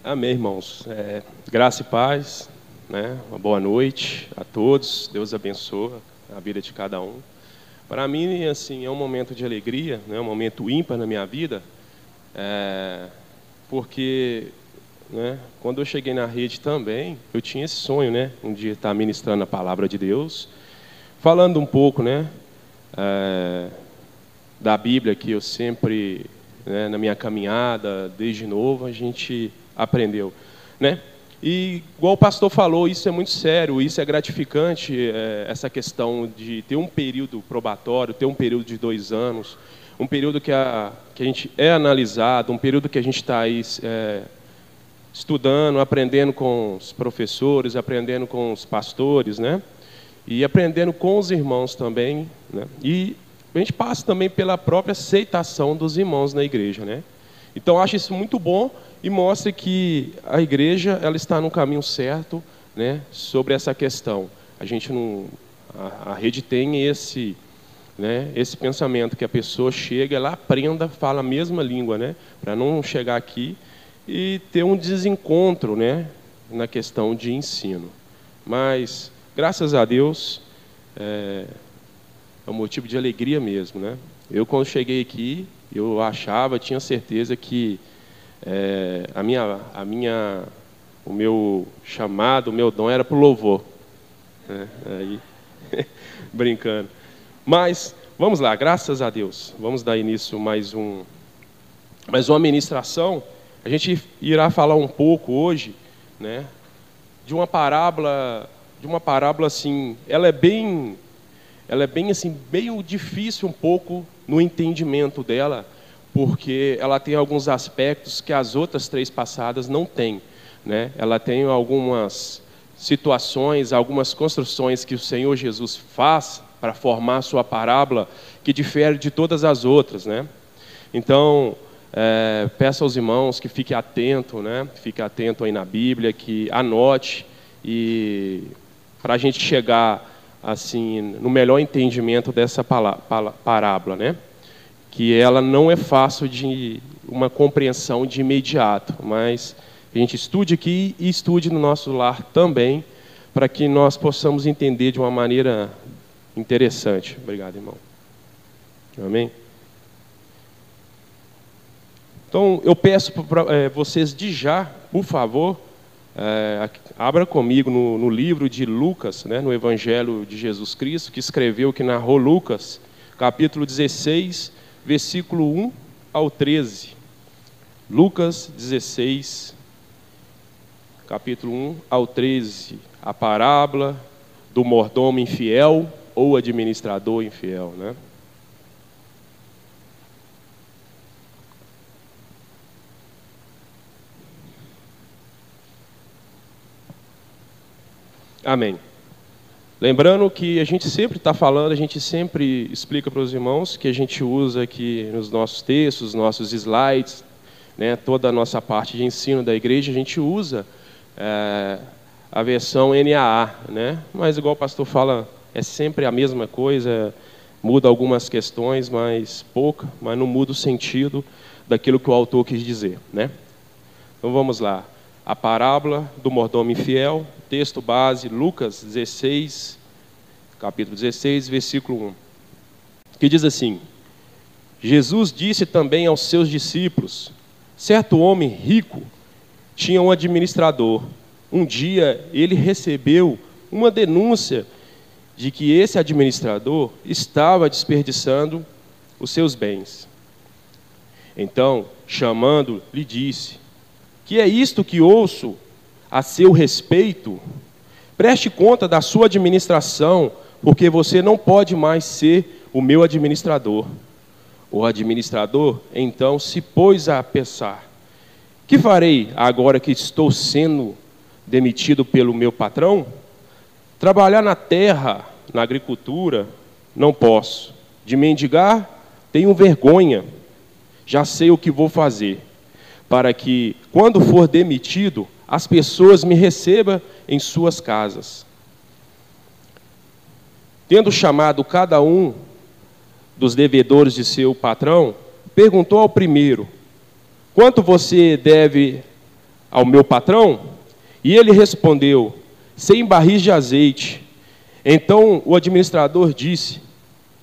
Amém, irmãos. Graça e paz, né? Uma boa noite a todos. Deus abençoe a vida de cada um. Para mim, assim, é um momento de alegria, né? Um momento ímpar na minha vida, porque, né, quando eu cheguei na rede também, eu tinha esse sonho, né? Um dia estar ministrando a palavra de Deus, falando um pouco, né, da Bíblia que eu sempre, né, na minha caminhada, desde novo, a gente aprendeu, né? E, igual o pastor falou, isso é muito sério, isso é gratificante, essa questão de ter um período probatório, ter um período de 2 anos, um período que a gente é analisado, um período que a gente está aí estudando, aprendendo com os professores, aprendendo com os pastores, né? E aprendendo com os irmãos também, né? E a gente passa também pela própria aceitação dos irmãos na igreja, né? Então, acho isso muito bom e mostra que a igreja ela está no caminho certo, né, sobre essa questão. A gente não, a rede tem esse, né, esse pensamento que a pessoa chega, ela aprenda, fala a mesma língua, né, para não chegar aqui e ter um desencontro, né, na questão de ensino. Mas, graças a Deus, é um motivo de alegria mesmo, né? Eu, quando cheguei aqui, eu achava, tinha certeza que o meu chamado, o meu dom era para o louvor, né? Aí, brincando. Mas, vamos lá, graças a Deus. Vamos dar início mais uma ministração. A gente irá falar um pouco hoje, né, de uma parábola assim, ela é bem assim, bem difícil um pouco no entendimento dela, porque ela tem alguns aspectos que as outras 3 passadas não têm, né? Ela tem algumas situações, algumas construções que o Senhor Jesus faz para formar a sua parábola que difere de todas as outras, né? Então, peço aos irmãos que fiquem atentos, né? Fique atento aí na Bíblia, que anote, e para a gente chegar assim no melhor entendimento dessa parábola, né? Que ela não é fácil de uma compreensão de imediato, mas a gente estude aqui e estude no nosso lar também, para que nós possamos entender de uma maneira interessante. Obrigado, irmão. Amém? Então, eu peço para vocês de já, por favor, abra comigo no livro de Lucas, né, no Evangelho de Jesus Cristo, que escreveu, que narrou Lucas, capítulo 16, versículo 1 ao 13. Lucas 16, capítulo 1 ao 13. A parábola do mordomo infiel ou administrador infiel, né? Amém. Lembrando que a gente sempre está falando, a gente sempre explica para os irmãos que a gente usa aqui nos nossos textos, nossos slides, né, toda a nossa parte de ensino da igreja, a gente usa a versão NAA, né? Mas igual o pastor fala, é sempre a mesma coisa, muda algumas questões, mas pouca, mas não muda o sentido daquilo que o autor quis dizer, né? Então vamos lá. A parábola do mordomo infiel, texto base, Lucas 16, capítulo 16, versículo 1, que diz assim: Jesus disse também aos seus discípulos: certo homem rico tinha um administrador. Um dia ele recebeu uma denúncia de que esse administrador estava desperdiçando os seus bens. Então, chamando, lhe disse: que é isto que ouço a seu respeito? Preste conta da sua administração, porque você não pode mais ser o meu administrador. O administrador, então, se pôs a pensar: que farei agora que estou sendo demitido pelo meu patrão? Trabalhar na terra, na agricultura, não posso. De mendigar, tenho vergonha. Já sei o que vou fazer, para que, quando for demitido, as pessoas me recebam em suas casas. tendo chamado cada um dos devedores de seu patrão, perguntou ao primeiro: quanto você deve ao meu patrão? E ele respondeu: 100 barris de azeite. Então o administrador disse: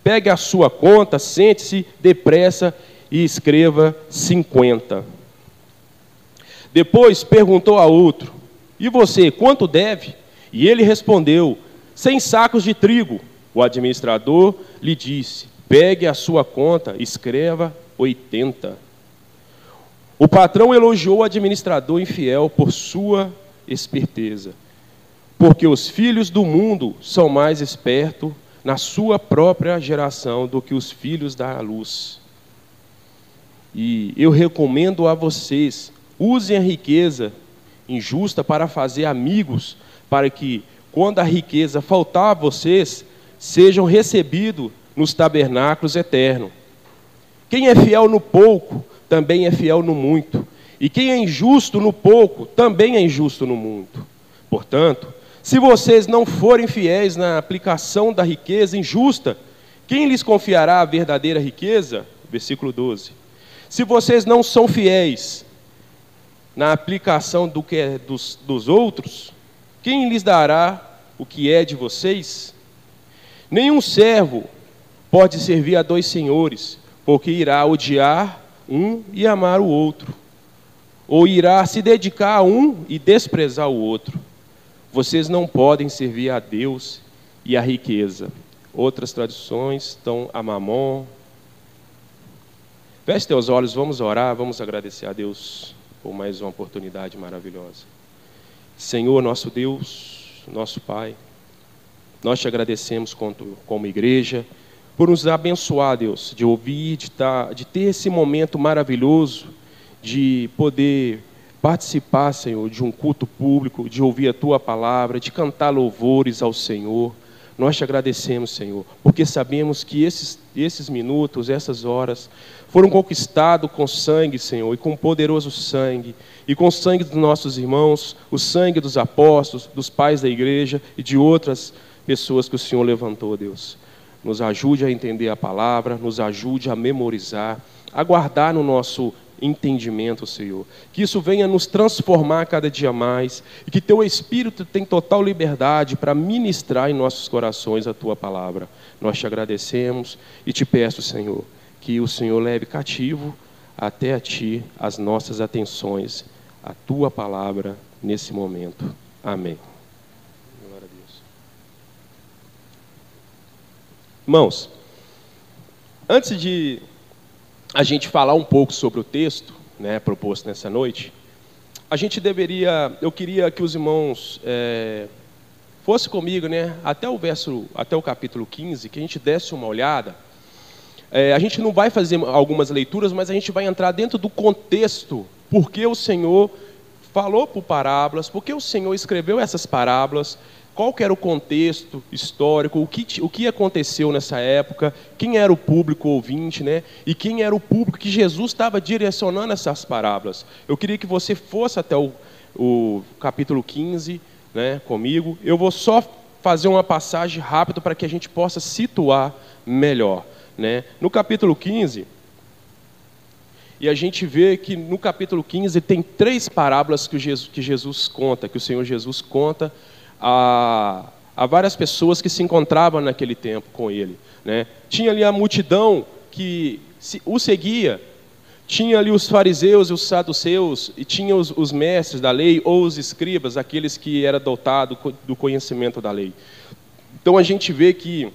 pegue a sua conta, sente-se depressa e escreva 50. Depois perguntou a outro: e você, quanto deve? E ele respondeu: 100 sacos de trigo. O administrador lhe disse: pegue a sua conta, escreva 80. O patrão elogiou o administrador infiel por sua esperteza, porque os filhos do mundo são mais espertos na sua própria geração do que os filhos da luz. E eu recomendo a vocês, usem a riqueza injusta para fazer amigos, para que, quando a riqueza faltar a vocês, sejam recebidos nos tabernáculos eternos. Quem é fiel no pouco, também é fiel no muito. E quem é injusto no pouco, também é injusto no muito. Portanto, se vocês não forem fiéis na aplicação da riqueza injusta, quem lhes confiará a verdadeira riqueza? Versículo 12. Se vocês não são fiéis na aplicação do que é dos outros, quem lhes dará o que é de vocês? Nenhum servo pode servir a 2 senhores, porque irá odiar um e amar o outro, ou irá se dedicar a um e desprezar o outro. Vocês não podem servir a Deus e a riqueza. Outras traduções estão a mamon. Feche teus olhos, vamos orar, vamos agradecer a Deus por mais uma oportunidade maravilhosa. Senhor, nosso Deus, nosso Pai, nós te agradecemos como igreja, por nos abençoar, Deus, de ouvir, de ter esse momento maravilhoso, de poder participar, Senhor, de um culto público, de ouvir a Tua palavra, de cantar louvores ao Senhor. Nós te agradecemos, Senhor, porque sabemos que esses minutos, essas horas, foram conquistados com sangue, Senhor, e com poderoso sangue, e com o sangue dos nossos irmãos, o sangue dos apóstolos, dos pais da igreja e de outras pessoas que o Senhor levantou, Deus. Nos ajude a entender a palavra, nos ajude a memorizar, a guardar no nosso entendimento, Senhor. Que isso venha nos transformar cada dia mais e que Teu Espírito tenha total liberdade para ministrar em nossos corações a Tua palavra. Nós te agradecemos e te peço, Senhor, que o Senhor leve cativo até a Ti as nossas atenções, a Tua palavra nesse momento. Amém. Glória a Deus. Irmãos, antes de a gente falar um pouco sobre o texto, né, proposto nessa noite, eu queria que os irmãos fossem comigo, né, até o capítulo 15, que a gente desse uma olhada. A gente não vai fazer algumas leituras, mas a gente vai entrar dentro do contexto, porque o Senhor falou por parábolas, porque o Senhor escreveu essas parábolas, qual que era o contexto histórico, o que aconteceu nessa época, quem era o público ouvinte, né? E quem era o público que Jesus estava direcionando essas parábolas. Eu queria que você fosse até o capítulo 15, né, comigo. Eu vou só fazer uma passagem rápida para que a gente possa situar melhor, né? No capítulo 15, e a gente vê que no capítulo 15 tem 3 parábolas que Jesus conta, que o Senhor Jesus conta a várias pessoas que se encontravam naquele tempo com ele, né? Tinha ali a multidão que o seguia, tinha ali os fariseus e os saduceus, e tinha os mestres da lei, ou os escribas, aqueles que eram dotados do conhecimento da lei. Então a gente vê que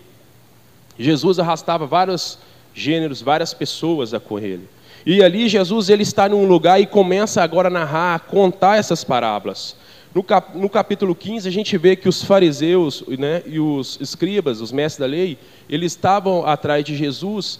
Jesus arrastava vários gêneros, várias pessoas com ele. E ali Jesus ele está num lugar e começa agora a narrar, a contar essas parábolas. No capítulo 15, a gente vê que os fariseus, né, e os escribas, os mestres da lei, eles estavam atrás de Jesus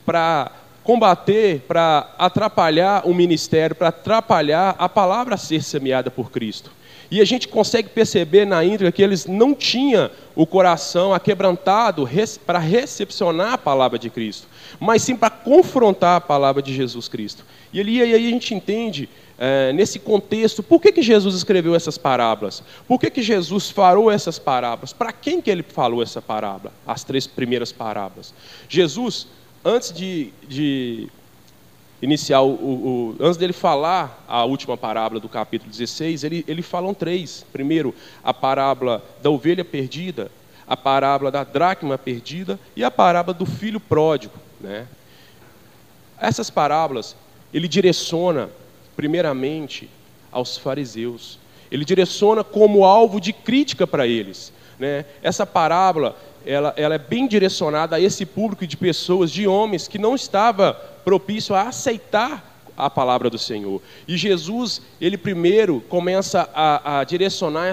para combater, para atrapalhar o ministério, para atrapalhar a palavra a ser semeada por Cristo. E a gente consegue perceber na íntegra que eles não tinham o coração aquebrantado para recepcionar a palavra de Cristo, mas sim para confrontar a palavra de Jesus Cristo. E aí a gente entende, nesse contexto, por que Jesus escreveu essas parábolas? Por que Jesus falou essas parábolas? Para quem que ele falou essa parábola? As 3 primeiras parábolas. Jesus, antes de iniciar, antes dele falar a última parábola do capítulo 16, ele fala 3. Primeiro, a parábola da ovelha perdida, a parábola da dracma perdida e a parábola do filho pródigo, né? Essas parábolas, ele direciona primeiramente aos fariseus. Ele direciona como alvo de crítica para eles, né? Essa parábola, ela é bem direcionada a esse público de pessoas, de homens que não estava propício a aceitar a palavra do Senhor. E Jesus, ele primeiro começa a direcionar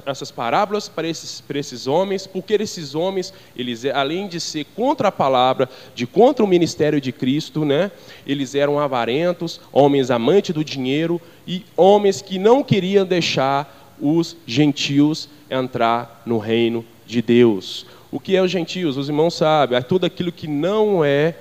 essas parábolas para esses homens, porque esses homens, eles, além de ser contra a palavra, contra o ministério de Cristo, né, eles eram avarentos, homens amantes do dinheiro e homens que não queriam deixar os gentios entrar no reino de Deus. O que é os gentios? Os irmãos sabem, é tudo aquilo que não é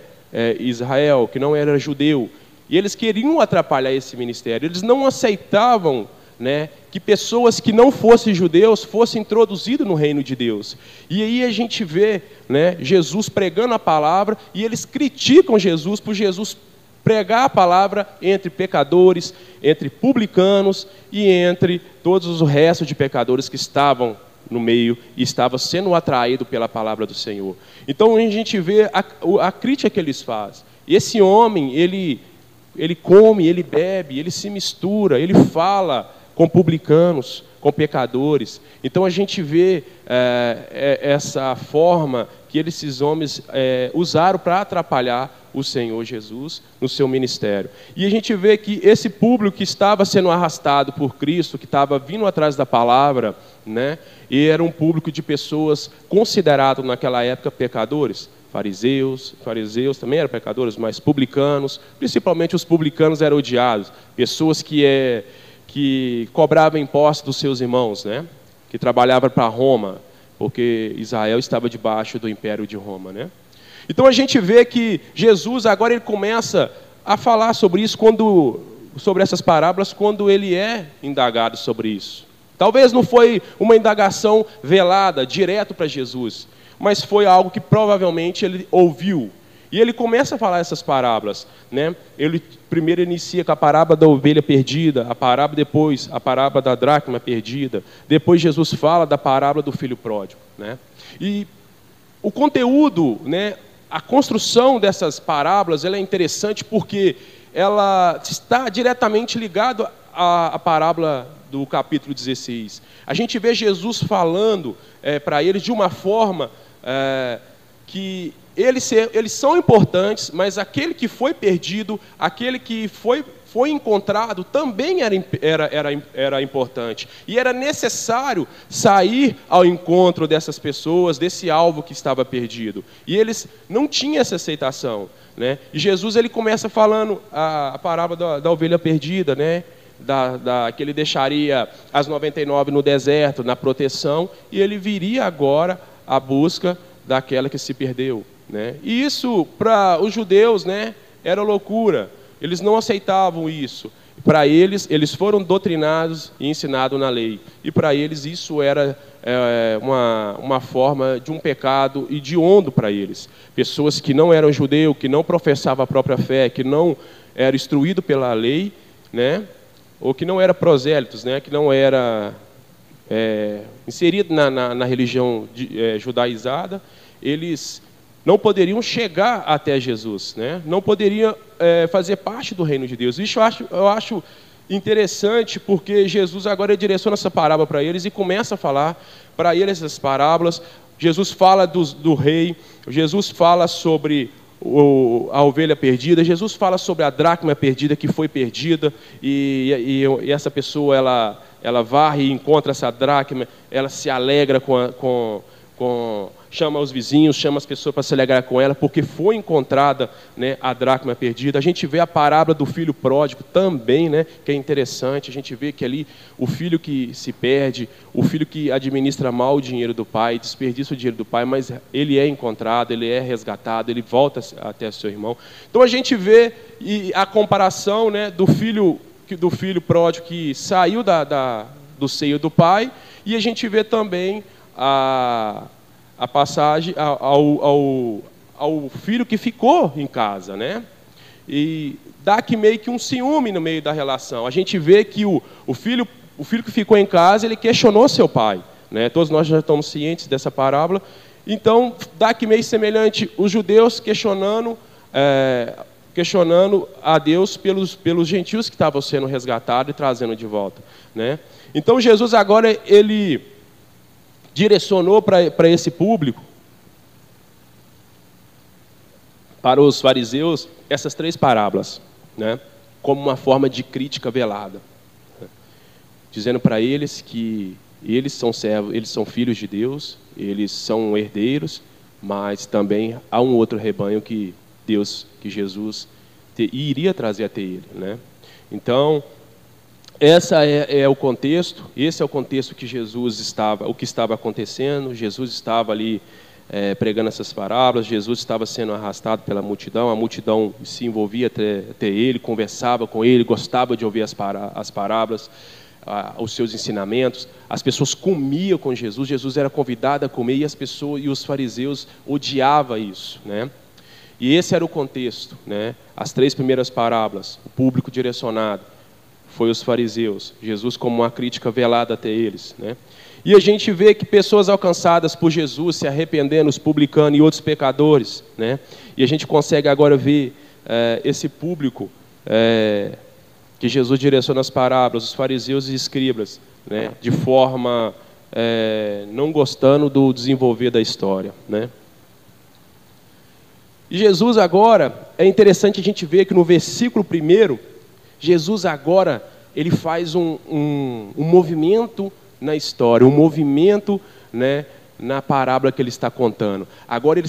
Israel, que não era judeu. E eles queriam atrapalhar esse ministério. Eles não aceitavam, né, que pessoas que não fossem judeus fossem introduzidas no reino de Deus. E aí a gente vê, né, Jesus pregando a palavra, e eles criticam Jesus por Jesus pregar a palavra entre pecadores, entre publicanos e entre todos os restos de pecadores que estavam no meio e estava sendo atraído pela palavra do Senhor. Então a gente vê a crítica que eles fazem. Esse homem, ele come, ele bebe, ele se mistura, ele fala com publicanos, com pecadores. Então a gente vê essa forma que esses homens usaram para atrapalhar o Senhor Jesus no seu ministério. E a gente vê que esse público que estava sendo arrastado por Cristo, que estava vindo atrás da palavra, né, e era um público de pessoas consideradas naquela época pecadores. Fariseus também eram pecadores, mas publicanos, principalmente os publicanos eram odiados. Pessoas que cobravam impostos dos seus irmãos, né, que trabalhavam para Roma, porque Israel estava debaixo do império de Roma, né? Então a gente vê que Jesus agora ele começa a falar sobre isso, sobre essas parábolas, quando ele é indagado sobre isso. Talvez não foi uma indagação velada, direto para Jesus, mas foi algo que provavelmente ele ouviu. E ele começa a falar essas parábolas, né? Ele primeiro inicia com a parábola da ovelha perdida, depois a parábola da dracma perdida, depois Jesus fala da parábola do filho pródigo, né? E o conteúdo, né, a construção dessas parábolas, ela é interessante porque ela está diretamente ligada à parábola do capítulo 16. A gente vê Jesus falando para eles de uma forma que eles são importantes, mas aquele que foi perdido, aquele que foi encontrado, também era importante. E era necessário sair ao encontro dessas pessoas, desse alvo que estava perdido. E eles não tinham essa aceitação, né? E Jesus ele começa falando a parábola da ovelha perdida, né? Que ele deixaria as 99 no deserto, na proteção, e ele viria agora à busca daquela que se perdeu, né? E isso, para os judeus, né, era loucura. Eles não aceitavam isso. Para eles foram doutrinados e ensinados na lei. E para eles isso era uma forma de um pecado hediondo para eles. Pessoas que não eram judeus, que não professavam a própria fé, que não eram instruídos pela lei, né, ou que não eram prosélitos, né, que não era inserido na religião judaizada, eles não poderiam chegar até Jesus, né? Não poderiam fazer parte do reino de Deus. Isso eu acho interessante, porque Jesus agora direciona essa parábola para eles e começa a falar para eles essas parábolas. Jesus fala do rei, Jesus fala sobre a ovelha perdida, Jesus fala sobre a dracma perdida que foi perdida, e essa pessoa ela varre e encontra essa dracma, ela se alegra com chama os vizinhos, chama as pessoas para se alegrar com ela, porque foi encontrada, né, a dracma perdida. A gente vê a parábola do filho pródigo também, né, que é interessante. A gente vê que ali o filho que se perde, o filho que administra mal o dinheiro do pai, desperdiça o dinheiro do pai, mas ele é encontrado, ele é resgatado, ele volta até seu irmão. Então a gente vê a comparação, né, do filho pródigo que saiu do seio do pai, e a gente vê também a passagem ao filho que ficou em casa, né? E dá aqui meio que um ciúme no meio da relação. A gente vê que o filho que ficou em casa, ele questionou seu pai, né? Todos nós já estamos cientes dessa parábola. Então, dá aqui meio semelhante os judeus questionando a Deus pelos gentios que estavam sendo resgatados e trazendo de volta, né? Então, Jesus agora, ele direcionou para esse público, para os fariseus, essas 3 parábolas, né, como uma forma de crítica velada, né, dizendo para eles que eles são servos, eles são filhos de Deus, eles são herdeiros, mas também há um outro rebanho que Jesus iria trazer até ele, né? Então, esse é o contexto que Jesus estava, o que estava acontecendo. Jesus estava ali pregando essas parábolas, Jesus estava sendo arrastado pela multidão, a multidão se envolvia até ele, conversava com ele, gostava de ouvir as parábolas, os seus ensinamentos. As pessoas comiam com Jesus, Jesus era convidado a comer, e os fariseus odiavam isso, né? E esse era o contexto, né? As 3 primeiras parábolas, o público direcionado foi os fariseus, Jesus como uma crítica velada até eles, né? E a gente vê que pessoas alcançadas por Jesus, se arrependendo, os publicanos e outros pecadores, né? E a gente consegue agora ver esse público que Jesus direciona as parábolas, os fariseus e escribas, né? De forma não gostando do desenvolver da história, né? E Jesus agora, é interessante a gente ver que no versículo 1, Jesus agora, ele faz um movimento na história, um movimento, né, na parábola que ele está contando. Agora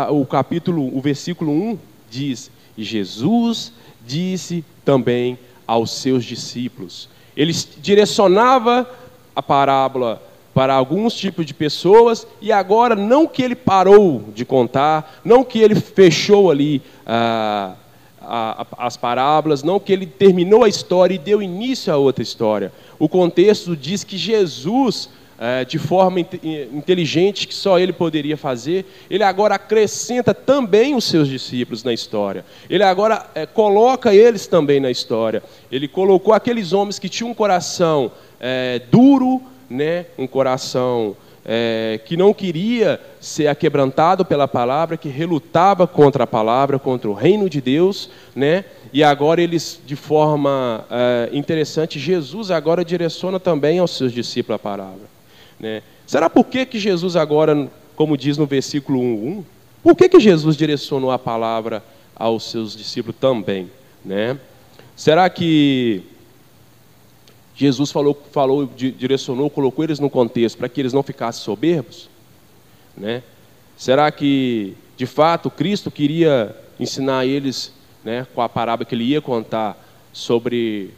o versículo 1 diz: e Jesus disse também aos seus discípulos. Ele direcionava a parábola para alguns tipos de pessoas, e agora não que ele parou de contar, não que ele fechou ali as parábolas, não que ele terminou a história e deu início a outra história. O contexto diz que Jesus, de forma inteligente, que só ele poderia fazer, ele agora acrescenta também os seus discípulos na história. Ele agora coloca eles também na história. Ele colocou aqueles homens que tinham um coração duro, né, um coração que não queria ser aquebrantado pela palavra, que relutava contra a palavra, contra o reino de Deus, né? E agora eles, de forma interessante, Jesus agora direciona também aos seus discípulos a palavra, né? Será por que Jesus agora, como diz no versículo 1, por que Jesus direcionou a palavra aos seus discípulos também, né? Será que Jesus direcionou, colocou eles no contexto para que eles não ficassem soberbos, né? Será que, de fato, Cristo queria ensinar eles, né, com a parábola que ele ia contar sobre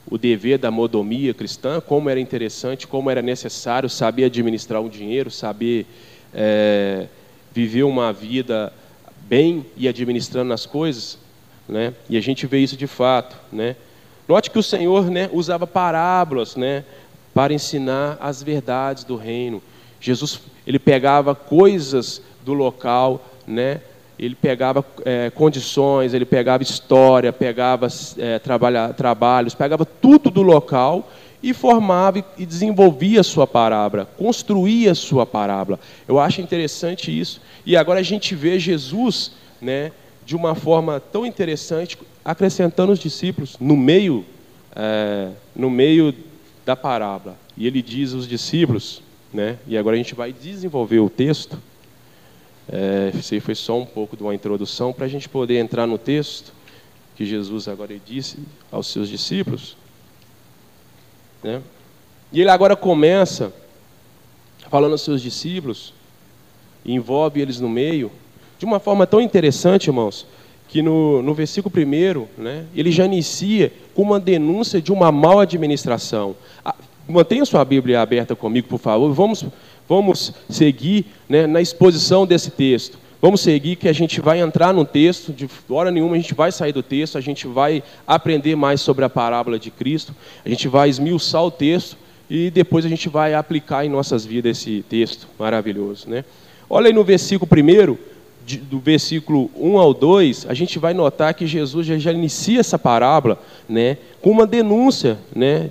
o dever da mordomia cristã, como era interessante, como era necessário saber administrar o dinheiro, saber viver uma vida bem e administrando as coisas, né? E a gente vê isso de fato, né? Note que o Senhor, né, usava parábolas, né, para ensinar as verdades do reino. Jesus, ele pegava coisas do local, né, ele pegava condições, ele pegava história, pegava trabalhos, pegava tudo do local e formava e desenvolvia a sua parábola, construía a sua parábola. Eu acho interessante isso. E agora a gente vê Jesus, né, de uma forma tão interessante, acrescentando os discípulos no meio da parábola. E ele diz aos discípulos, né, e agora a gente vai desenvolver o texto. Isso aí foi só um pouco de uma introdução para a gente poder entrar no texto que Jesus agora disse aos seus discípulos, né? E ele agora começa falando aos seus discípulos, e envolve eles no meio, de uma forma tão interessante, irmãos, que no versículo 1, né, ele já inicia com uma denúncia de uma mal administração. Mantenha sua Bíblia aberta comigo, por favor. Vamos seguir, né, na exposição desse texto. Vamos seguir, que a gente vai entrar no texto, de hora nenhuma a gente vai sair do texto, a gente vai aprender mais sobre a parábola de Cristo, a gente vai esmiuçar o texto e depois a gente vai aplicar em nossas vidas esse texto maravilhoso, né? Olha aí no versículo 1, do versículo 1 ao 2, a gente vai notar que Jesus já inicia essa parábola, né, com uma denúncia, né,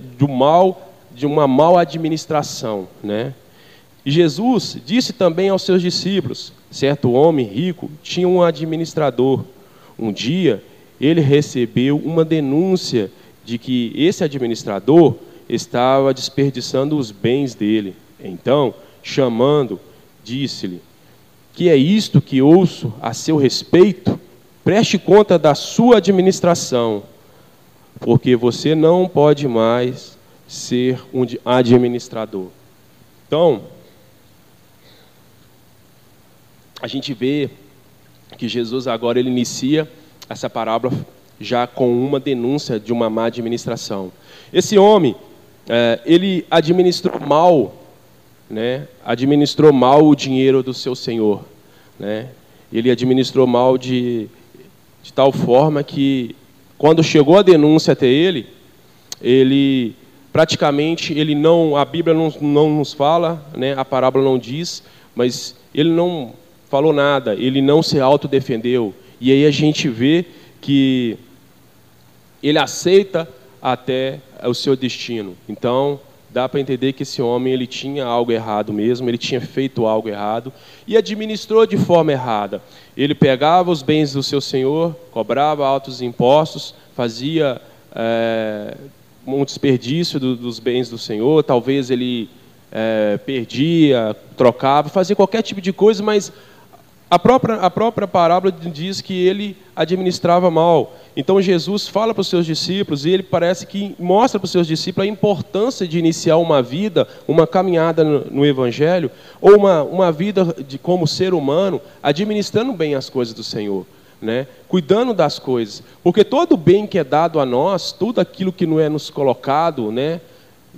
de uma mal administração, né? E Jesus disse também aos seus discípulos: certo homem rico tinha um administrador. Um dia ele recebeu uma denúncia de que esse administrador estava desperdiçando os bens dele. Então, chamando, disse-lhe: que é isto que ouço a seu respeito? Preste conta da sua administração, porque você não pode mais ser um administrador. Então, a gente vê que Jesus agora ele inicia essa parábola já com uma denúncia de uma má administração. Esse homem, ele administrou mal, né? Administrou mal o dinheiro do seu senhor, né? Ele administrou mal de tal forma que, quando chegou a denúncia até ele praticamente, a Bíblia não nos fala, né? A parábola não diz, mas ele não falou nada, ele não se autodefendeu. E aí a gente vê que ele aceita até o seu destino. Então, dá para entender que esse homem ele tinha algo errado mesmo, ele tinha feito algo errado e administrou de forma errada. Ele pegava os bens do seu senhor, cobrava altos impostos, fazia um desperdício dos bens do senhor, talvez ele perdia, trocava, fazia qualquer tipo de coisa, mas a própria parábola diz que ele administrava mal. Então Jesus fala para os seus discípulos, e ele parece que mostra para os seus discípulos a importância de iniciar uma vida, uma caminhada no Evangelho, ou uma vida como ser humano, administrando bem as coisas do Senhor, né? Cuidando das coisas. Porque todo bem que é dado a nós, tudo aquilo que não é nos colocado, né?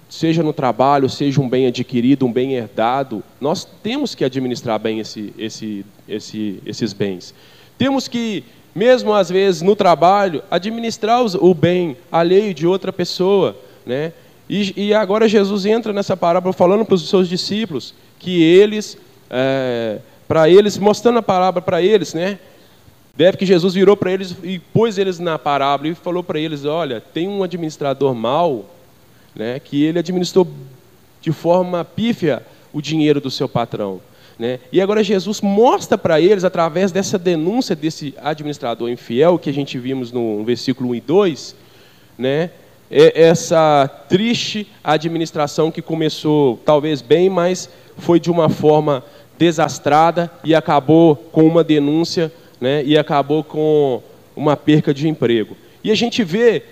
Seja no trabalho, seja um bem adquirido, um bem herdado, nós temos que administrar bem esses bens. Temos que, mesmo às vezes no trabalho, administrar o bem alheio de outra pessoa, né? E agora Jesus entra nessa parábola falando para os seus discípulos que eles, mostrando a parábola para eles, né? Deve que Jesus virou para eles e pôs eles na parábola e falou para eles: olha, tem um administrador mau, né, que ele administrou de forma pífia o dinheiro do seu patrão, né? E agora Jesus mostra para eles, através dessa denúncia desse administrador infiel, que a gente vimos no versículo 1 e 2, né, essa triste administração que começou talvez bem, mas foi de uma forma desastrada e acabou com uma denúncia, né, e acabou com uma perca de emprego. E a gente vê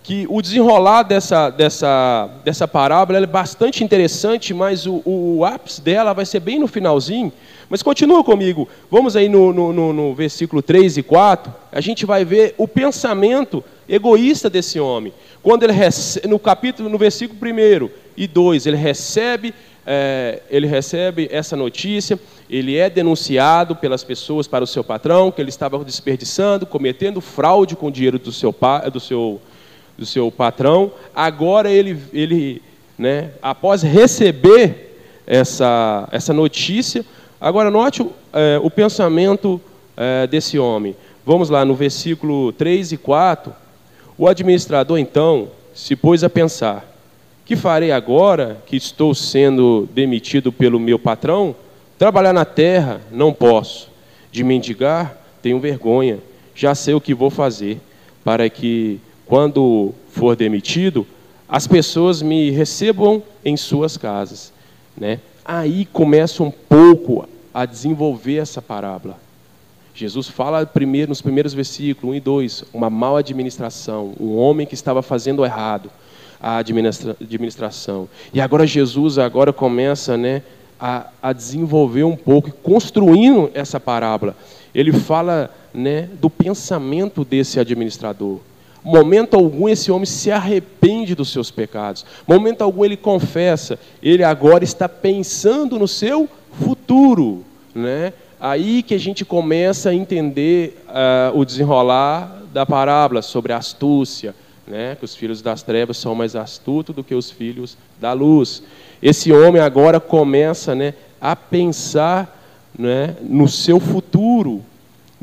que o desenrolar dessa parábola é bastante interessante, mas o ápice dela vai ser bem no finalzinho. Mas continua comigo, vamos aí no versículo 3 e 4, a gente vai ver o pensamento egoísta desse homem. Quando ele recebe, no versículo 1 e 2, ele recebe essa notícia, ele é denunciado pelas pessoas para o seu patrão, que ele estava desperdiçando, cometendo fraude com o dinheiro do seu patrão. Agora ele, né, após receber essa notícia, agora note o pensamento desse homem. Vamos lá, no versículo 3 e 4, o administrador então se pôs a pensar: que farei agora que estou sendo demitido pelo meu patrão? Trabalhar na terra não posso, de mendigar tenho vergonha, já sei o que vou fazer, para que, quando for demitido, as pessoas me recebam em suas casas, né? Aí começa um pouco a desenvolver essa parábola. Jesus fala nos primeiros versículos, 1 e 2, uma mal administração, um homem que estava fazendo errado. a administração. E agora Jesus agora começa, né, a desenvolver um pouco, construindo essa parábola. Ele fala, né, do pensamento desse administrador. Momento algum esse homem se arrepende dos seus pecados. Momento algum ele confessa. Ele agora está pensando no seu futuro, né? Aí que a gente começa a entender o desenrolar da parábola sobre a astúcia, né? Que os filhos das trevas são mais astutos do que os filhos da luz. Esse homem agora começa, né, a pensar, né, no seu futuro.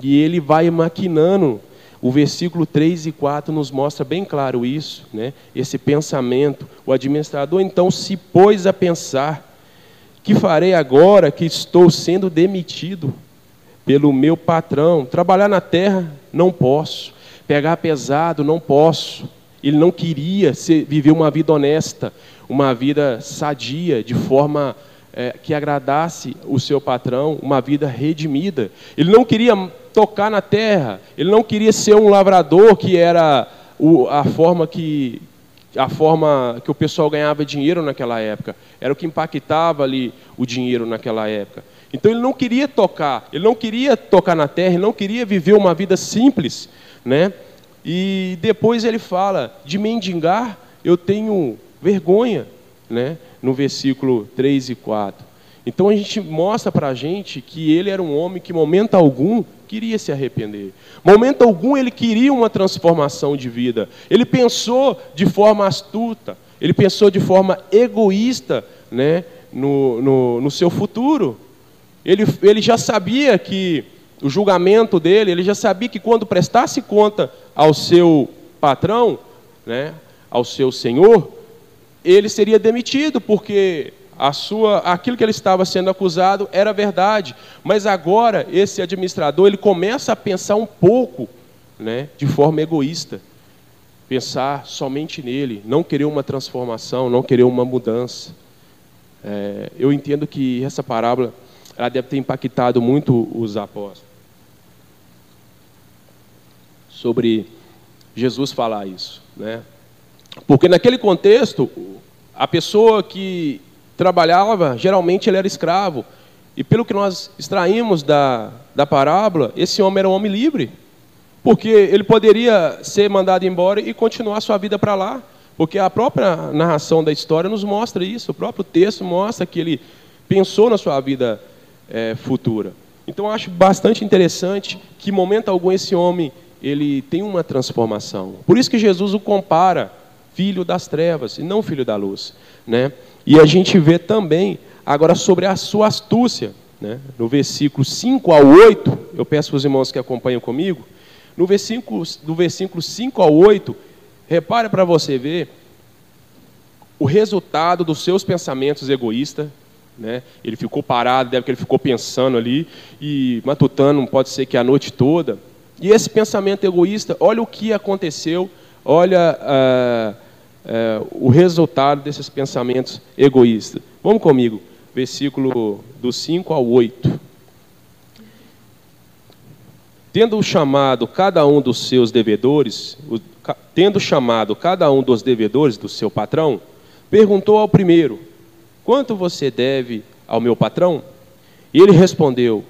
E ele vai maquinando. O versículo 3 e 4 nos mostra bem claro isso, né? Esse pensamento. O administrador então se pôs a pensar: que farei agora que estou sendo demitido pelo meu patrão? Trabalhar na terra não posso, pegar pesado não posso. Ele não queria viver uma vida honesta, uma vida sadia, de forma que agradasse o seu patrão, uma vida redimida. Ele não queria tocar na terra, ele não queria ser um lavrador, que era a forma que o pessoal ganhava dinheiro naquela época, era o que impactava ali o dinheiro naquela época. Então ele não queria tocar na terra, ele não queria viver uma vida simples, né? E depois ele fala: de mendigar eu tenho vergonha, né? No versículo 3 e 4. Então a gente mostra para a gente que ele era um homem que, momento algum, queria se arrepender. Momento algum ele queria uma transformação de vida. Ele pensou de forma astuta, ele pensou de forma egoísta, né, no seu futuro. Ele já sabia que o julgamento dele, ele já sabia que quando prestasse conta ao seu patrão, né, ao seu senhor, ele seria demitido, porque aquilo que ele estava sendo acusado era verdade. Mas agora esse administrador, ele começa a pensar um pouco, né, de forma egoísta, pensar somente nele, não querer uma transformação, não querer uma mudança. Eu entendo que essa parábola ela deve ter impactado muito os apóstolos, sobre Jesus falar isso, né? Porque naquele contexto, a pessoa que trabalhava, geralmente ele era escravo. E pelo que nós extraímos da parábola, esse homem era um homem livre. Porque ele poderia ser mandado embora e continuar sua vida para lá. Porque a própria narração da história nos mostra isso. O próprio texto mostra que ele pensou na sua vida futura. Então eu acho bastante interessante que, em momento algum, esse homem ele tem uma transformação. Por isso que Jesus o compara filho das trevas e não filho da luz, né? E a gente vê também agora sobre a sua astúcia, né? No versículo 5 ao 8, eu peço para os irmãos que acompanham comigo, do versículo 5 ao 8, repare para você ver o resultado dos seus pensamentos egoístas, né? Ele ficou parado, deve que ele ficou pensando ali, e matutando, pode ser que a noite toda. E esse pensamento egoísta, olha o que aconteceu, olha o resultado desses pensamentos egoístas. Vamos comigo, versículo do 5 ao 8. Tendo chamado cada um dos seus devedores, do seu patrão, perguntou ao primeiro: quanto você deve ao meu patrão? E ele respondeu: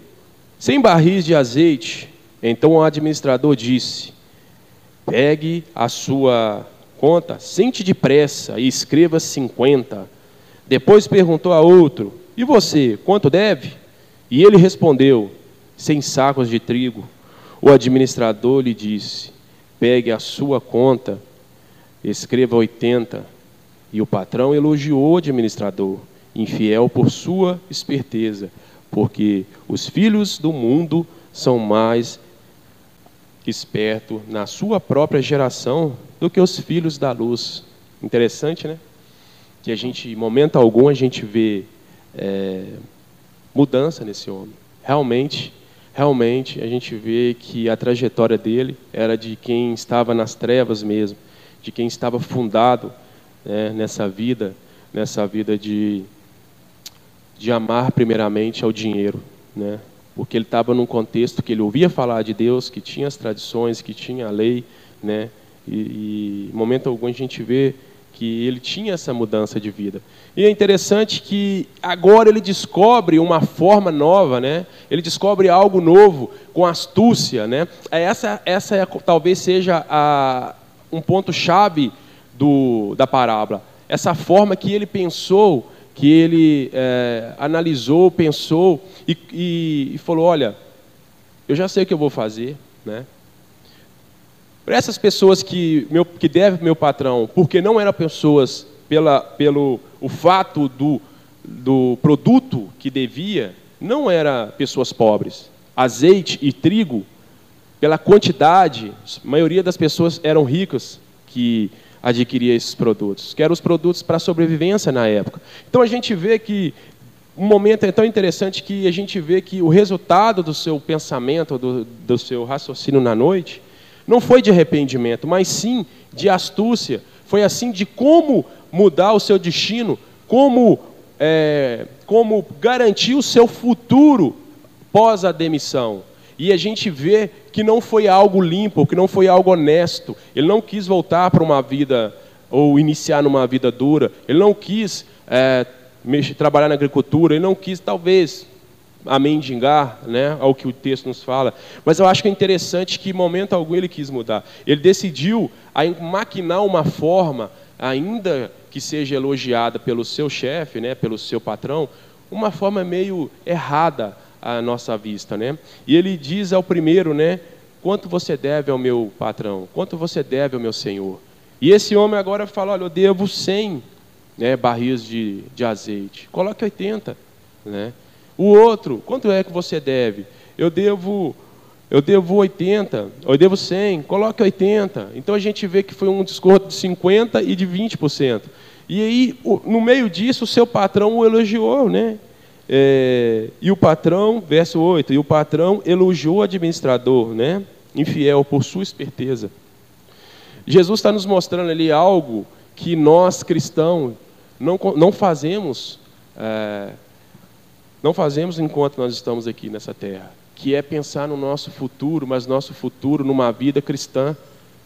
100 barris de azeite. Então o administrador disse: pegue a sua conta, sente depressa e escreva 50. Depois perguntou a outro: e você, quanto deve? E ele respondeu: 100 sacos de trigo. O administrador lhe disse: pegue a sua conta, escreva 80. E o patrão elogiou o administrador, infiel por sua esperteza, porque os filhos do mundo são mais espertos na sua própria geração do que os filhos da luz. Interessante, né? Que a gente, em momento algum, a gente vê mudança nesse homem. Realmente, a gente vê que a trajetória dele era de quem estava nas trevas mesmo, de quem estava fundado, né, nessa vida de amar primeiramente ao dinheiro, né? Porque ele estava num contexto que ele ouvia falar de Deus, que tinha as tradições, que tinha a lei, né? E em momento algum a gente vê que ele tinha essa mudança de vida. E é interessante que agora ele descobre uma forma nova, né? Ele descobre algo novo com astúcia, né? Talvez seja um ponto-chave da parábola. Essa forma que ele pensou, que ele analisou, pensou e falou, olha, eu já sei o que eu vou fazer, né? Para essas pessoas que devem meu patrão, porque não eram pessoas pelo o fato do produto que devia, não eram pessoas pobres. Azeite e trigo, pela quantidade, a maioria das pessoas eram ricas que adquiria esses produtos, que eram os produtos para sobrevivência na época. Então a gente vê que um momento é tão interessante que a gente vê que o resultado do seu pensamento, do seu raciocínio na noite, não foi de arrependimento, mas sim de astúcia. Foi assim de como mudar o seu destino, como garantir o seu futuro pós a demissão. E a gente vê que não foi algo limpo, que não foi algo honesto. Ele não quis voltar para uma vida, ou iniciar numa vida dura. Ele não quis trabalhar na agricultura. Ele não quis, talvez, mendigar, né, ao que o texto nos fala. Mas eu acho que é interessante que, em momento algum, ele quis mudar. Ele decidiu maquinar uma forma, ainda que seja elogiada pelo seu chefe, né, pelo seu patrão, uma forma meio errada à nossa vista, né? E ele diz ao primeiro, né, quanto você deve ao meu patrão? Quanto você deve ao meu senhor? E esse homem agora fala, olha, eu devo 100 barris de azeite. Coloque 80, né? O outro, quanto é que você deve? Eu devo 80, eu devo 100, coloque 80. Então a gente vê que foi um desconto de 50% e de 20%. E aí, no meio disso, o seu patrão o elogiou, né? E o patrão, verso 8, e o patrão elogiou o administrador, né? Infiel, por sua esperteza. Jesus está nos mostrando ali algo que nós, cristãos, não fazemos enquanto nós estamos aqui nessa terra, que é pensar no nosso futuro, mas nosso futuro numa vida cristã,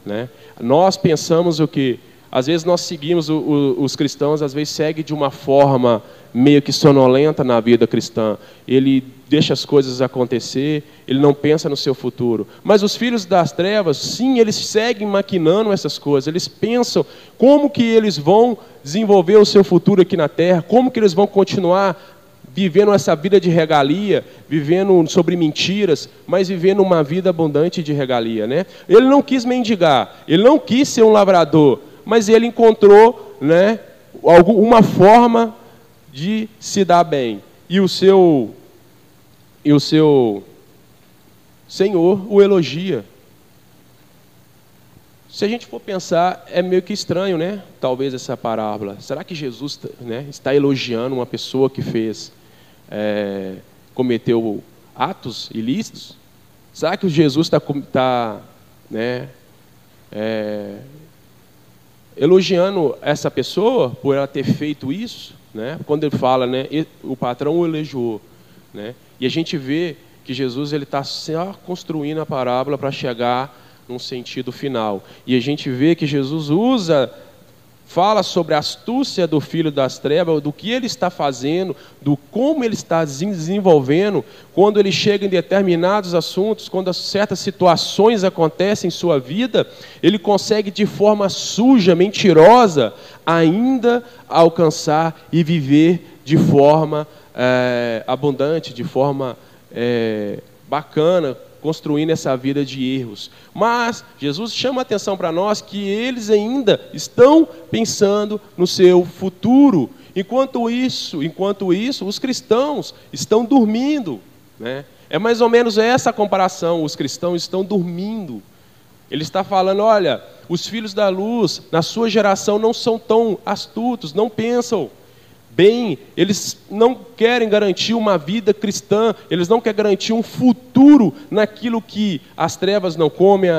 né? Nós pensamos o quê? Às vezes nós seguimos, os cristãos às vezes seguem de uma forma meio que sonolenta na vida cristã. Ele deixa as coisas acontecer, ele não pensa no seu futuro. Mas os filhos das trevas, sim, eles seguem maquinando essas coisas. Eles pensam como que eles vão desenvolver o seu futuro aqui na terra, como que eles vão continuar vivendo essa vida de regalia, vivendo sobre mentiras, mas vivendo uma vida abundante de regalia, né? Ele não quis mendigar, ele não quis ser um lavrador, mas ele encontrou, né, uma forma de se dar bem. E o seu Senhor o elogia. Se a gente for pensar, é meio que estranho, né? Talvez essa parábola. Será que Jesus, né, está elogiando uma pessoa que cometeu atos ilícitos? Será que Jesus está elogiando essa pessoa por ela ter feito isso, né? Quando ele fala, né, o patrão o elogiou, né? E a gente vê que Jesus está só construindo a parábola para chegar num sentido final. E a gente vê que Jesus fala sobre a astúcia do filho das trevas, do que ele está fazendo, do como ele está desenvolvendo, quando ele chega em determinados assuntos, quando certas situações acontecem em sua vida, ele consegue de forma suja, mentirosa, ainda alcançar e viver de forma abundante, de forma bacana, construindo essa vida de erros. Mas Jesus chama a atenção para nós que eles ainda estão pensando no seu futuro. Enquanto isso, os cristãos estão dormindo, né? É mais ou menos essa a comparação. Os cristãos estão dormindo. Ele está falando, olha, os filhos da luz, na sua geração, não são tão astutos, não pensam bem, eles não querem garantir uma vida cristã, eles não querem garantir um futuro naquilo que as trevas não comem,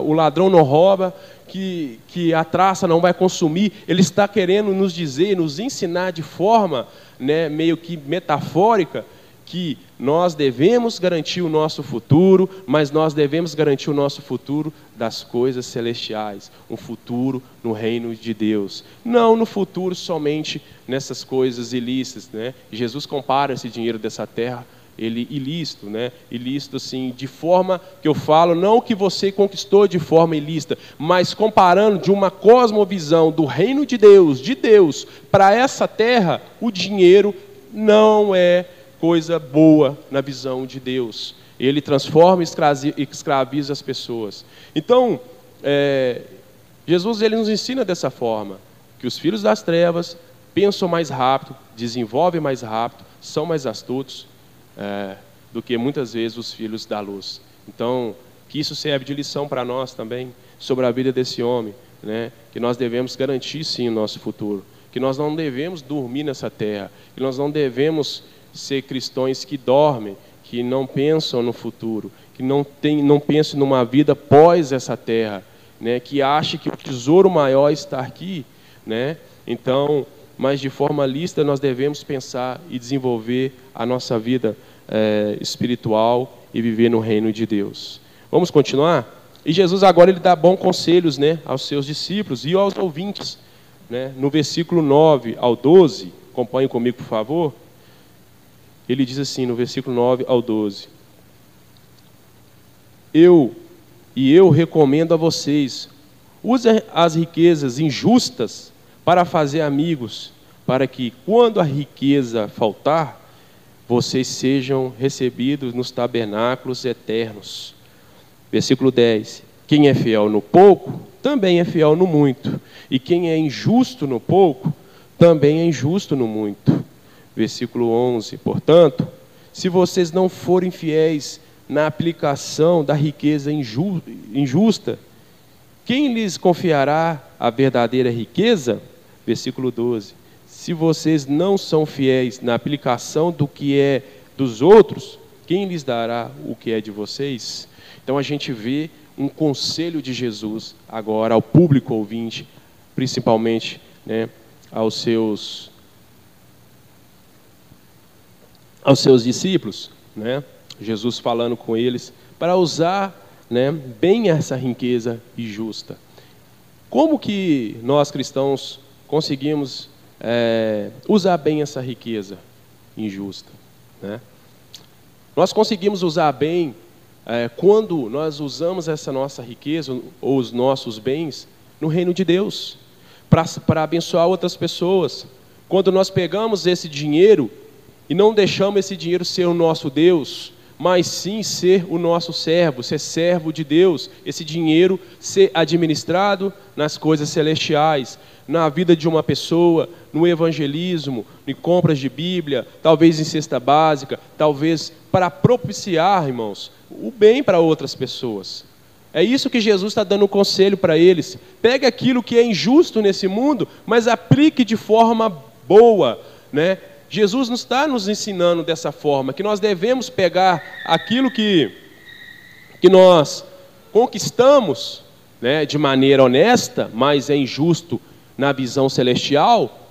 o ladrão não rouba, que a traça não vai consumir. Ele está querendo nos dizer, nos ensinar de forma, né, meio que metafórica, que nós devemos garantir o nosso futuro, mas nós devemos garantir o nosso futuro das coisas celestiais, um futuro no reino de Deus, não no futuro somente nessas coisas ilícitas, né? Jesus compara esse dinheiro dessa terra, ele ilícito, né? Ilícito assim, de forma que eu falo, não que você conquistou de forma ilícita, mas comparando de uma cosmovisão do reino de Deus para essa terra, o dinheiro não é coisa boa na visão de Deus. Ele transforma e escraviza as pessoas. Então, Jesus ele nos ensina dessa forma, que os filhos das trevas pensam mais rápido, desenvolvem mais rápido, são mais astutos do que muitas vezes os filhos da luz. Então, que isso serve de lição para nós também, sobre a vida desse homem, né? Que nós devemos garantir sim o nosso futuro, que nós não devemos dormir nessa terra, que nós não devemos ser cristãos que dormem, que não pensam no futuro, que não pensam numa vida pós essa terra, né? Que acham que o tesouro maior está aqui, né? Então, mas de forma lícita nós devemos pensar e desenvolver a nossa vida espiritual e viver no reino de Deus. Vamos continuar? E Jesus agora ele dá bons conselhos, né, aos seus discípulos e aos ouvintes, né? No versículo 9 ao 12, acompanhe comigo por favor. Ele diz assim, no versículo 9 ao 12: Eu recomendo a vocês, usem as riquezas injustas para fazer amigos, para que, quando a riqueza faltar, vocês sejam recebidos nos tabernáculos eternos. Versículo 10: Quem é fiel no pouco, também é fiel no muito. E quem é injusto no pouco, também é injusto no muito. Versículo 11: Portanto, se vocês não forem fiéis na aplicação da riqueza injusta, quem lhes confiará a verdadeira riqueza? Versículo 12: Se vocês não são fiéis na aplicação do que é dos outros, quem lhes dará o que é de vocês? Então a gente vê um conselho de Jesus agora ao público ouvinte, principalmente, né, aos seus discípulos, né? Jesus falando com eles para usar, né, bem essa riqueza injusta. Como que nós cristãos conseguimos usar bem essa riqueza injusta, né? Nós conseguimos usar bem quando nós usamos essa nossa riqueza ou os nossos bens no reino de Deus, para abençoar outras pessoas. Quando nós pegamos esse dinheiro e não deixamos esse dinheiro ser o nosso Deus, mas sim ser o nosso servo, ser servo de Deus, esse dinheiro ser administrado nas coisas celestiais, na vida de uma pessoa, no evangelismo, em compras de Bíblia, talvez em cesta básica, talvez para propiciar, irmãos, o bem para outras pessoas. É isso que Jesus está dando um conselho para eles. Pegue aquilo que é injusto nesse mundo, mas aplique de forma boa, né? Jesus não está nos ensinando dessa forma, que nós devemos pegar aquilo que nós conquistamos, né, de maneira honesta, mas é injusto na visão celestial,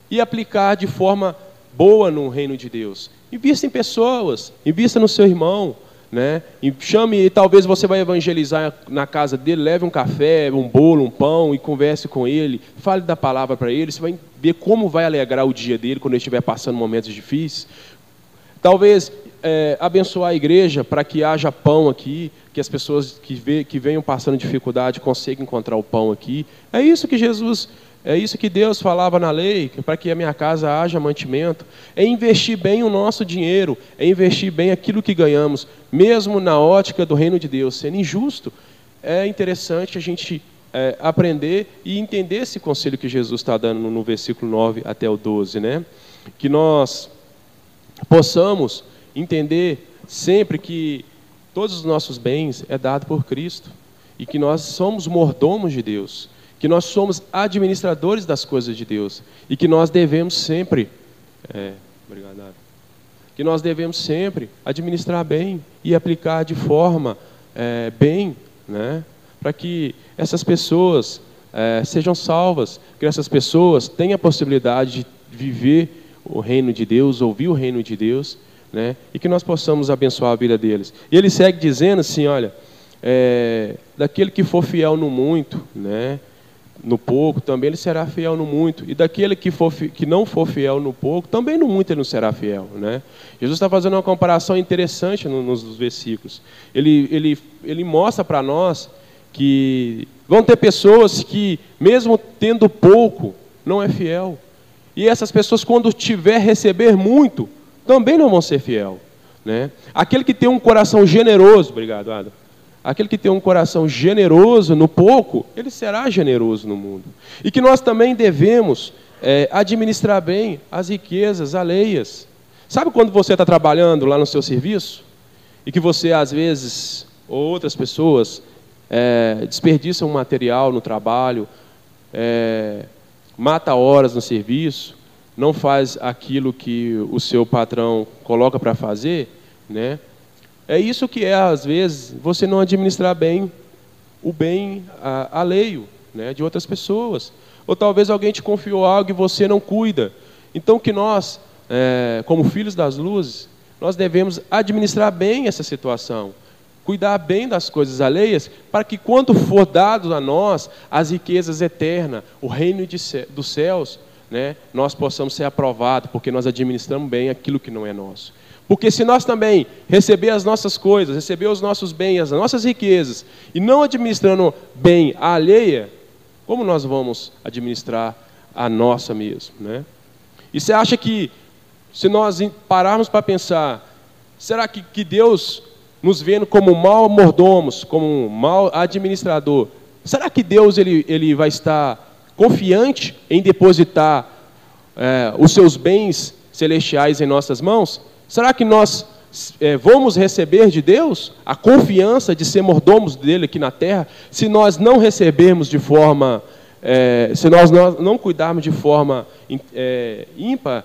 e aplicar de forma boa no reino de Deus. Invista em pessoas, invista no seu irmão, né? E chame, talvez você vai evangelizar na casa dele, leve um café, um bolo, um pão e converse com ele, fale da palavra para ele, você vai ver como vai alegrar o dia dele quando ele estiver passando momentos difíceis. Talvez abençoar a igreja para que haja pão aqui, que as pessoas que venham passando dificuldade consigam encontrar o pão aqui. É isso que Deus falava na lei, para que a minha casa haja mantimento. É investir bem o nosso dinheiro, é investir bem aquilo que ganhamos, mesmo na ótica do reino de Deus, sendo injusto. É interessante a gente aprender e entender esse conselho que Jesus está dando no versículo 9 até o 12, né? Que nós possamos entender sempre que todos os nossos bens é dado por Cristo e que nós somos mordomos de Deus, que nós somos administradores das coisas de Deus e que nós devemos sempre, que nós devemos sempre administrar bem e aplicar de forma bem, né? Para que essas pessoas sejam salvas, que essas pessoas tenham a possibilidade de viver o reino de Deus, ouvir o reino de Deus, né? E que nós possamos abençoar a vida deles. E ele segue dizendo assim, olha, daquele que for fiel no muito, né? No pouco, também ele será fiel no muito. E daquele que não for fiel no pouco, também no muito ele não será fiel, né? Jesus está fazendo uma comparação interessante nos versículos. Ele mostra para nós que vão ter pessoas que, mesmo tendo pouco, não é fiel. E essas pessoas, quando receber muito, também não vão ser fiel, né? Aquele que tem um coração generoso, obrigado, Ada. Aquele que tem um coração generoso no pouco, ele será generoso no mundo. E que nós também devemos administrar bem as riquezas alheias. Sabe quando você está trabalhando lá no seu serviço e que você, às vezes, ou outras pessoas, desperdiçam material no trabalho, mata horas no serviço, não faz aquilo que o seu patrão coloca para fazer, né? É isso que às vezes, você não administrar bem o bem alheio, né, de outras pessoas. Ou talvez alguém te confiou algo e você não cuida. Então que nós, como filhos das luzes, nós devemos administrar bem essa situação. Cuidar bem das coisas alheias, para que quando for dado a nós as riquezas eternas, o reino dos céus, né, nós possamos ser aprovados, porque nós administramos bem aquilo que não é nosso. Porque se nós também receber as nossas coisas, receber os nossos bens, as nossas riquezas, e não administrando bem a alheia, como nós vamos administrar a nossa mesmo, né? E você acha que, se nós pararmos para pensar, será que Deus, nos vendo como mau mordomos, como um mau administrador, será que Deus ele vai estar confiante em depositar os seus bens celestiais em nossas mãos? Será que nós vamos receber de Deus a confiança de ser mordomos dele aqui na terra, se nós não recebermos de forma, se nós não cuidarmos de forma ímpar,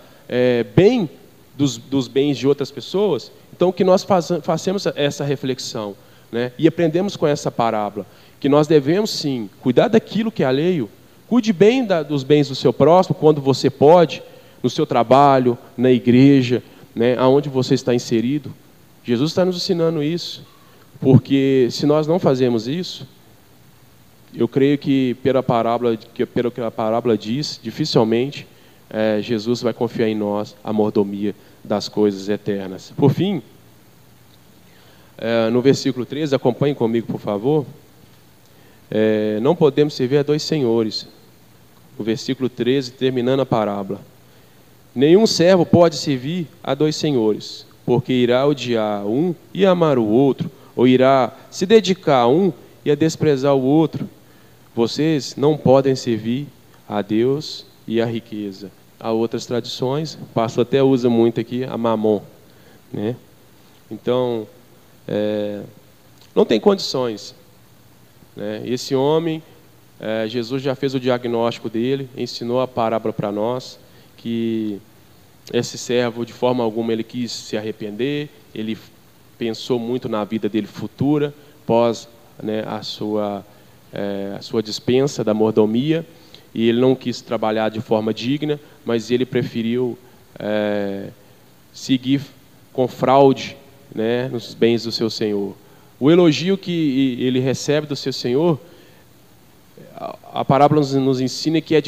bem dos bens de outras pessoas? Então, que nós façamos essa reflexão, né? E aprendemos com essa parábola, que nós devemos sim cuidar daquilo que é alheio, cuide bem dos bens do seu próximo, quando você pode, no seu trabalho, na igreja, né, aonde você está inserido. Jesus está nos ensinando isso, porque se nós não fazemos isso, eu creio que pelo que a parábola diz, dificilmente Jesus vai confiar em nós a mordomia das coisas eternas. Por fim, no versículo 13, acompanhe comigo, por favor. Não podemos servir a dois senhores. No versículo 13, terminando a parábola. Nenhum servo pode servir a dois senhores, porque irá odiar um e amar o outro, ou irá se dedicar a um e a desprezar o outro. Vocês não podem servir a Deus e a riqueza. Há outras tradições, o pastor até usa muito aqui, a mamon, né? Então, não tem condições, né? Esse homem, Jesus já fez o diagnóstico dele, ensinou a parábola para nós, que esse servo, de forma alguma, ele quis se arrepender, ele pensou muito na vida dele futura, pós, né, a sua dispensa da mordomia, e ele não quis trabalhar de forma digna, mas ele preferiu seguir com fraude, né, nos bens do seu senhor. O elogio que ele recebe do seu senhor, a parábola nos ensina que é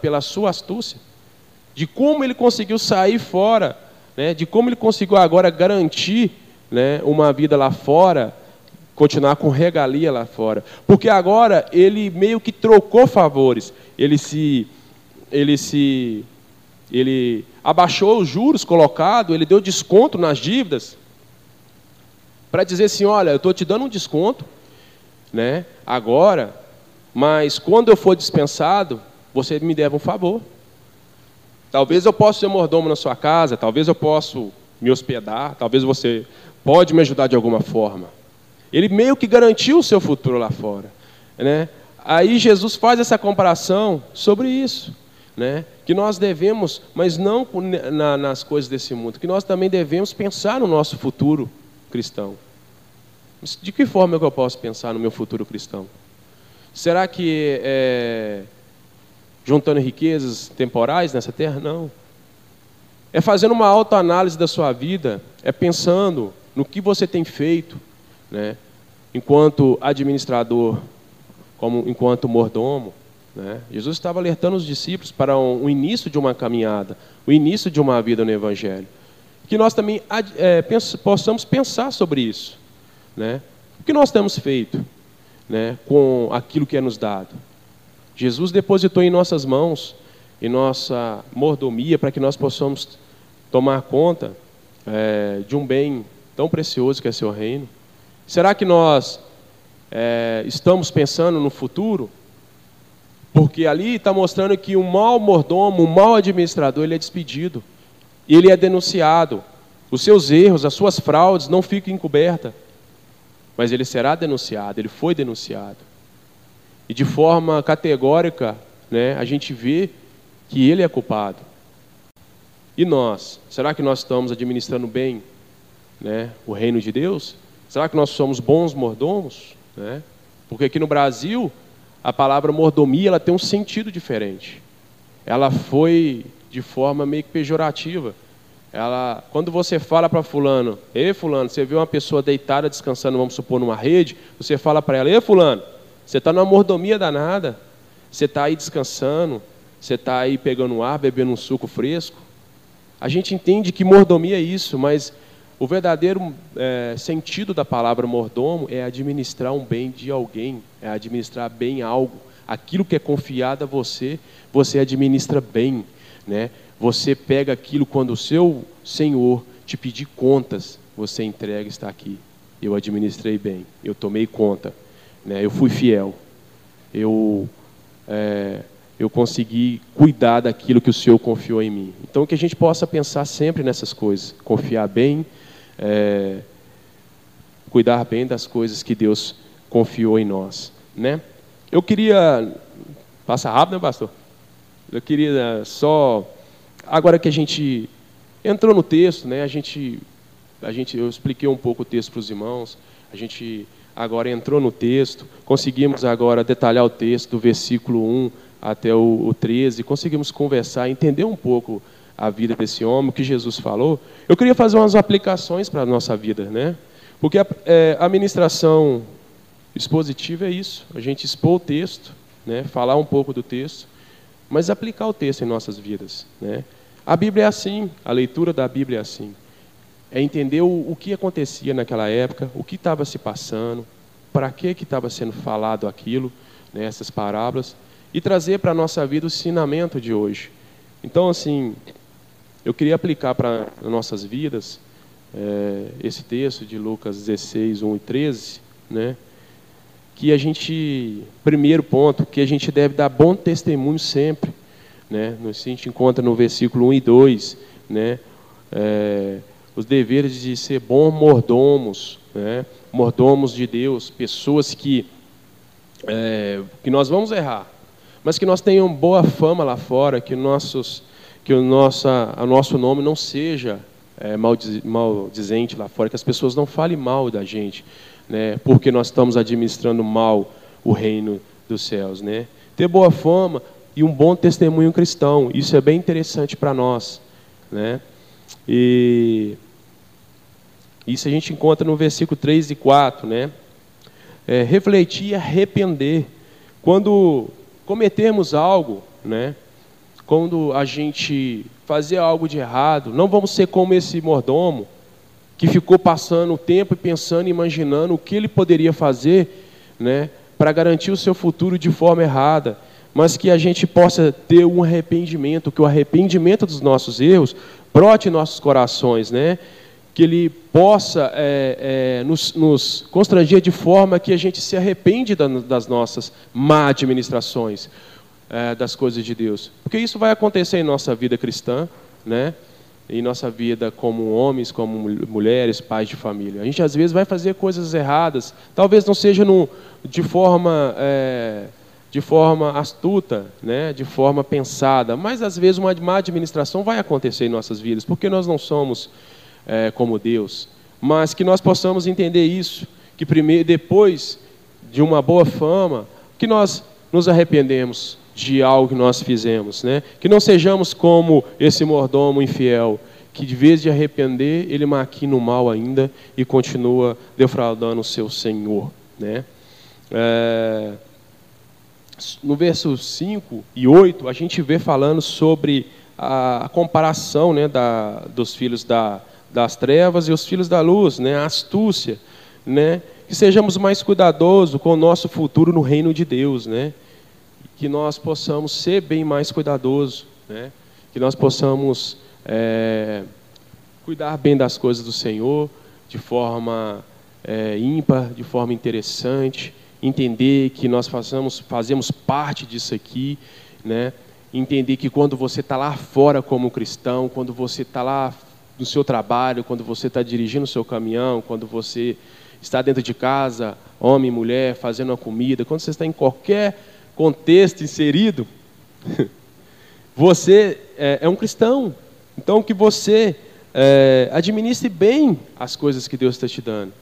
pela sua astúcia, de como ele conseguiu sair fora, né, de como ele conseguiu agora garantir, né, uma vida lá fora, continuar com regalia lá fora. Porque agora ele meio que trocou favores, ele abaixou os juros colocados, ele deu desconto nas dívidas, para dizer assim, olha, eu estou te dando um desconto, né, agora, mas quando eu for dispensado, você me deve um favor. Talvez eu possa ser mordomo na sua casa, talvez eu possa me hospedar, talvez você pode me ajudar de alguma forma. Ele meio que garantiu o seu futuro lá fora, né? Aí Jesus faz essa comparação sobre isso, né? Que nós devemos, mas não nas coisas desse mundo, que nós também devemos pensar no nosso futuro cristão. De que forma eu posso pensar no meu futuro cristão? Será que juntando riquezas temporais nessa terra? Não. é fazendo uma autoanálise da sua vida, é pensando no que você tem feito, né, enquanto administrador, enquanto mordomo, né? Jesus estava alertando os discípulos para o início de uma caminhada, o início de uma vida no Evangelho. Que nós também possamos pensar sobre isso, né? O que nós temos feito, né, com aquilo que é nos dado? Jesus depositou em nossas mãos, em nossa mordomia, para que nós possamos tomar conta de um bem tão precioso que é seu reino. Será que nós estamos pensando no futuro? Porque ali está mostrando que o mau mordomo, o mau administrador, ele é despedido. E ele é denunciado. Os seus erros, as suas fraudes não ficam encobertas. Mas ele será denunciado, ele foi denunciado. E de forma categórica, né, a gente vê que ele é culpado. E nós? Será que nós estamos administrando bem, né, o reino de Deus? Será que nós somos bons mordomos? Né? Porque aqui no Brasil, a palavra mordomia ela tem um sentido diferente. Ela foi de forma meio que pejorativa. Quando você fala para fulano, ei fulano, você vê uma pessoa deitada, descansando, vamos supor, numa rede, você fala para ela, ei fulano, você está numa mordomia danada, você está aí descansando, você está aí pegando ar, bebendo um suco fresco. A gente entende que mordomia é isso, mas o verdadeiro sentido da palavra mordomo é administrar um bem de alguém, é administrar bem algo. Aquilo que é confiado a você, você administra bem, né? Você pega aquilo quando o seu Senhor te pedir contas, você entrega e está aqui. Eu administrei bem, eu tomei conta, né? Eu fui fiel, eu consegui cuidar daquilo que o Senhor confiou em mim. Então que a gente possa pensar sempre nessas coisas, confiar bem, cuidar bem das coisas que Deus confiou em nós, né? Eu queria... Passa rápido, né, pastor? Eu queria só... Agora que a gente entrou no texto, né, eu expliquei um pouco o texto para os irmãos, a gente agora entrou no texto, conseguimos agora detalhar o texto do versículo 1 até o 13, conseguimos conversar, entender um pouco a vida desse homem, o que Jesus falou. Eu queria fazer umas aplicações para a nossa vida, né? Porque a ministração expositiva é isso, a gente expor o texto, né, falar um pouco do texto, mas aplicar o texto em nossas vidas, né? A Bíblia é assim, a leitura da Bíblia é assim. É entender o que acontecia naquela época, o que estava se passando, para que estava sendo falado aquilo, né, essas parábolas, e trazer para a nossa vida o ensinamento de hoje. Então, assim, eu queria aplicar para as nossas vidas esse texto de Lucas 16, 1 e 13, né, que a gente, primeiro ponto, que a gente deve dar bom testemunho sempre, né? A gente encontra no versículo 1 e 2, né? Os deveres de ser bons mordomos, né? Mordomos de Deus, pessoas que nós vamos errar, mas que nós tenhamos boa fama lá fora, que o nosso nome não seja maldizente lá fora, que as pessoas não falem mal da gente, né? Porque nós estamos administrando mal o reino dos céus, né? Ter boa fama e um bom testemunho cristão, isso é bem interessante para nós, né? E isso a gente encontra no versículo 3 e 4, né? Refletir e arrepender. Quando cometermos algo, né? Quando a gente fazer algo de errado, não vamos ser como esse mordomo, que ficou passando o tempo e pensando, imaginando o que ele poderia fazer, né, para garantir o seu futuro de forma errada, mas que a gente possa ter um arrependimento, que o arrependimento dos nossos erros brote em nossos corações, né, que ele possa nos constranger de forma que a gente se arrepende das nossas má administrações das coisas de Deus, porque isso vai acontecer em nossa vida cristã, né, em nossa vida como homens, como mulheres, pais de família. A gente às vezes vai fazer coisas erradas, talvez não seja de forma astuta, né, de forma pensada, mas às vezes uma má administração vai acontecer em nossas vidas, porque nós não somos como Deus, mas que nós possamos entender isso, que primeiro, depois de uma boa fama, que nós nos arrependemos de algo que nós fizemos, né? Que não sejamos como esse mordomo infiel, que de vez de arrepender, ele maquina o mal ainda e continua defraudando o seu Senhor, né? No verso 5 e 8, a gente vê falando sobre a comparação, né, dos filhos das trevas e os filhos da luz, né, a astúcia, né? Que sejamos mais cuidadosos com o nosso futuro no reino de Deus, né? Que nós possamos ser bem mais cuidadosos, né? Que nós possamos cuidar bem das coisas do Senhor de forma ímpar, de forma interessante, entender que nós fazemos parte disso aqui, né? Entender que quando você está lá fora como cristão, quando você está lá no seu trabalho, quando você está dirigindo o seu caminhão, quando você está dentro de casa, homem e mulher, fazendo a comida, quando você está em qualquer contexto inserido, você é um cristão. Então, que você administre bem as coisas que Deus está te dando.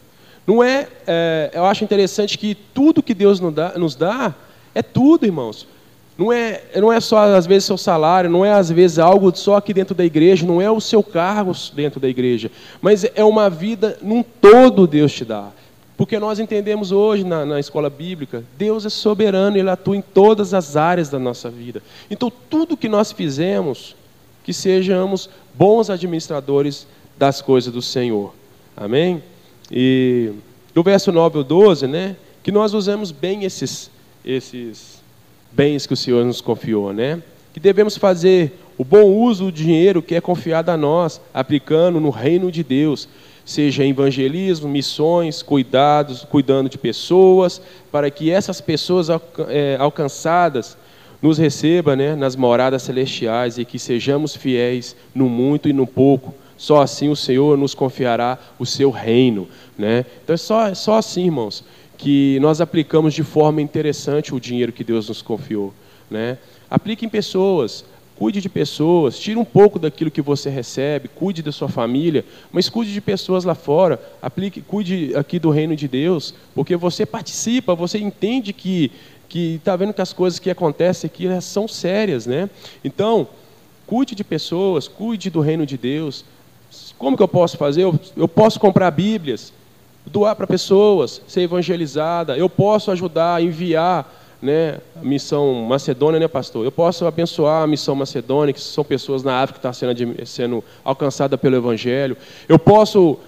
Não eu acho interessante que tudo que Deus nos dá é tudo, irmãos. Não é só, às vezes, seu salário, não é, às vezes, algo só aqui dentro da igreja, não é o seu cargo dentro da igreja, mas é uma vida num todo Deus te dá. Porque nós entendemos hoje na escola bíblica, Deus é soberano, Ele atua em todas as áreas da nossa vida. Então, tudo que nós fizemos, que sejamos bons administradores das coisas do Senhor. Amém? E do verso 9 ao 12, né, que nós usemos bem esses bens que o Senhor nos confiou, né? Que devemos fazer o bom uso do dinheiro que é confiado a nós, aplicando no reino de Deus, seja em evangelismo, missões, cuidando de pessoas, para que essas pessoas alcançadas nos recebam, né, nas moradas celestiais e que sejamos fiéis no muito e no pouco. Só assim o Senhor nos confiará o seu reino, né? Então é só assim, irmãos, que nós aplicamos de forma interessante o dinheiro que Deus nos confiou, né? Aplique em pessoas, cuide de pessoas, tire um pouco daquilo que você recebe, cuide da sua família, mas cuide de pessoas lá fora, cuide aqui do reino de Deus, porque você participa, você entende que está vendo que as coisas que acontecem aqui são sérias, né? Então, cuide de pessoas, cuide do reino de Deus. Como que eu posso fazer? Eu posso comprar Bíblias, doar para pessoas, ser evangelizada, eu posso ajudar, enviar, né, a missão Macedônia, né, pastor? Eu posso abençoar a missão Macedônia, que são pessoas na África que estão sendo alcançadas pelo Evangelho. Eu posso,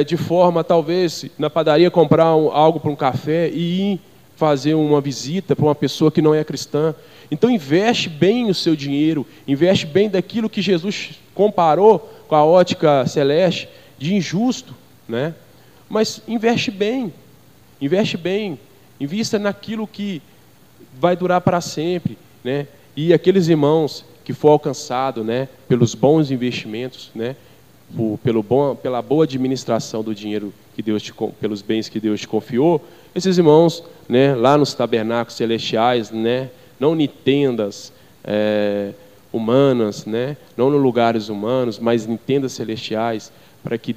de forma, talvez, na padaria, comprar algo para um café e ir fazer uma visita para uma pessoa que não é cristã. Então, investe bem o seu dinheiro, investe bem daquilo que Jesus comparou com a ótica celeste, de injusto, né? Mas investe bem, invista naquilo que vai durar para sempre, né? E aqueles irmãos que for alcançado, né, pelos bons investimentos, né, pela boa administração do dinheiro que pelos bens que Deus te confiou, esses irmãos, né, lá nos tabernáculos celestiais, né, não em tendas humanas, né, não nos lugares humanos, mas em tendas celestiais, para que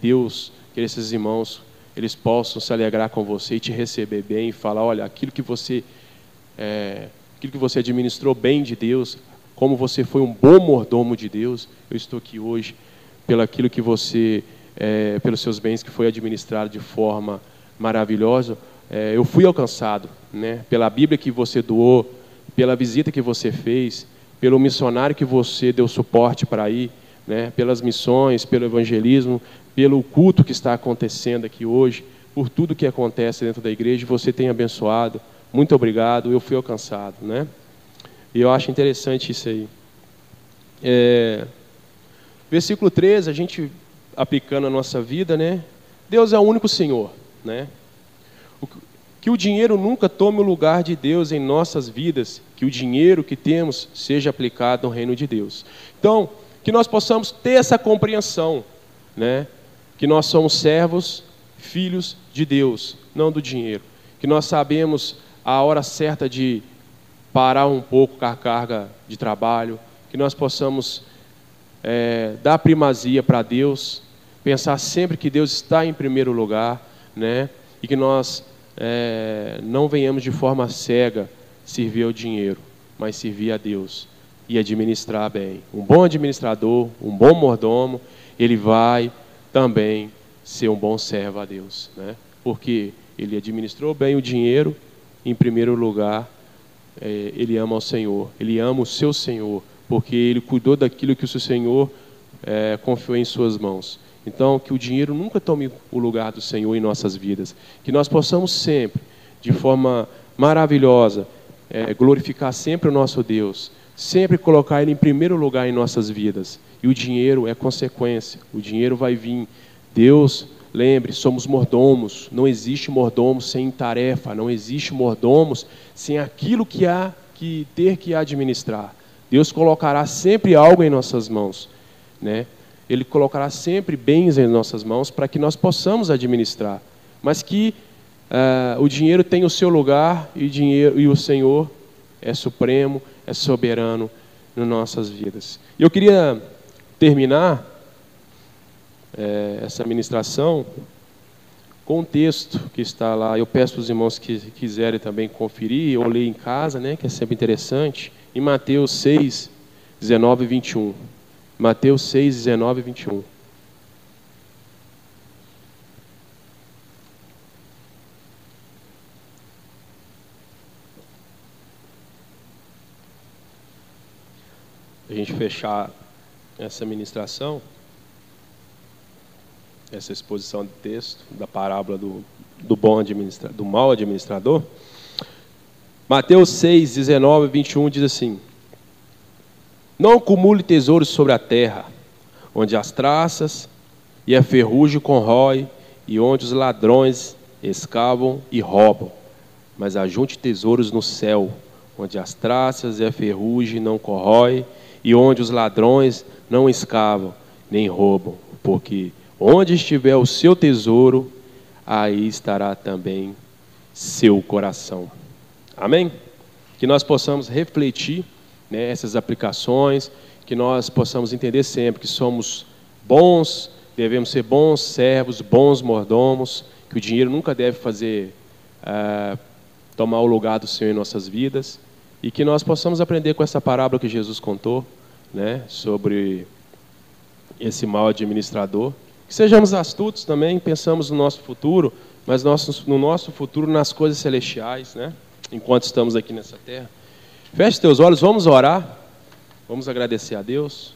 esses irmãos, eles possam se alegrar com você e te receber bem e falar, olha, aquilo que você administrou bem de Deus, como você foi um bom mordomo de Deus, eu estou aqui hoje pelaquilo que você, pelos seus bens que foi administrado de forma maravilhosa, eu fui alcançado, né, pela Bíblia que você doou, pela visita que você fez, pelo missionário que você deu suporte para ir, né, pelas missões, pelo evangelismo, pelo culto que está acontecendo aqui hoje, por tudo que acontece dentro da igreja, você tem abençoado. Muito obrigado, eu fui alcançado, né? E eu acho interessante isso aí. Versículo 13, a gente aplicando a nossa vida, né? Deus é o único Senhor, né? Que o dinheiro nunca tome o lugar de Deus em nossas vidas, que o dinheiro que temos seja aplicado no reino de Deus. Então, que nós possamos ter essa compreensão, né? Que nós somos servos, filhos de Deus, não do dinheiro. Que nós sabemos a hora certa de parar um pouco com a carga de trabalho, que nós possamos dar primazia para Deus, pensar sempre que Deus está em primeiro lugar, né? E que nós não venhamos de forma cega servir ao dinheiro, mas servir a Deus e administrar bem. Um bom administrador, um bom mordomo, ele vai também ser um bom servo a Deus, né? Porque ele administrou bem o dinheiro, em primeiro lugar, ele ama ao Senhor, ele ama o seu Senhor, porque ele cuidou daquilo que o seu Senhor confiou em suas mãos. Então, que o dinheiro nunca tome o lugar do Senhor em nossas vidas, que nós possamos sempre, de forma maravilhosa, glorificar sempre o nosso Deus, sempre colocar Ele em primeiro lugar em nossas vidas. E o dinheiro é consequência, o dinheiro vai vir. Deus, lembre, somos mordomos, não existe mordomo sem tarefa, não existe mordomos sem aquilo que há que ter que administrar. Deus colocará sempre algo em nossas mãos, né? Ele colocará sempre bens em nossas mãos para que nós possamos administrar, mas que o dinheiro tem o seu lugar e o Senhor é supremo, é soberano nas nossas vidas. E eu queria terminar essa ministração com um texto que está lá. Eu peço para os irmãos que quiserem também conferir ou ler em casa, né, que é sempre interessante, em Mateus 6, 19 e 21. Mateus 6, 19 e 21. A gente fechar essa ministração, essa exposição de texto da parábola do mau administrador. Mateus 6, 19 e 21 diz assim: não acumule tesouros sobre a terra, onde as traças e a ferrugem corrói, e onde os ladrões escavam e roubam, mas ajunte tesouros no céu, onde as traças e a ferrugem não corrói, e onde os ladrões não escavam nem roubam, porque onde estiver o seu tesouro, aí estará também seu coração. Amém? Que nós possamos refletir, né, essas aplicações, que nós possamos entender sempre que somos bons, devemos ser bons servos, bons mordomos, que o dinheiro nunca deve tomar o lugar do Senhor em nossas vidas, e que nós possamos aprender com essa parábola que Jesus contou, né, sobre esse mau administrador. Que sejamos astutos também, pensamos no nosso futuro, mas no nosso futuro nas coisas celestiais, né, enquanto estamos aqui nessa terra. Feche teus olhos, vamos orar, vamos agradecer a Deus.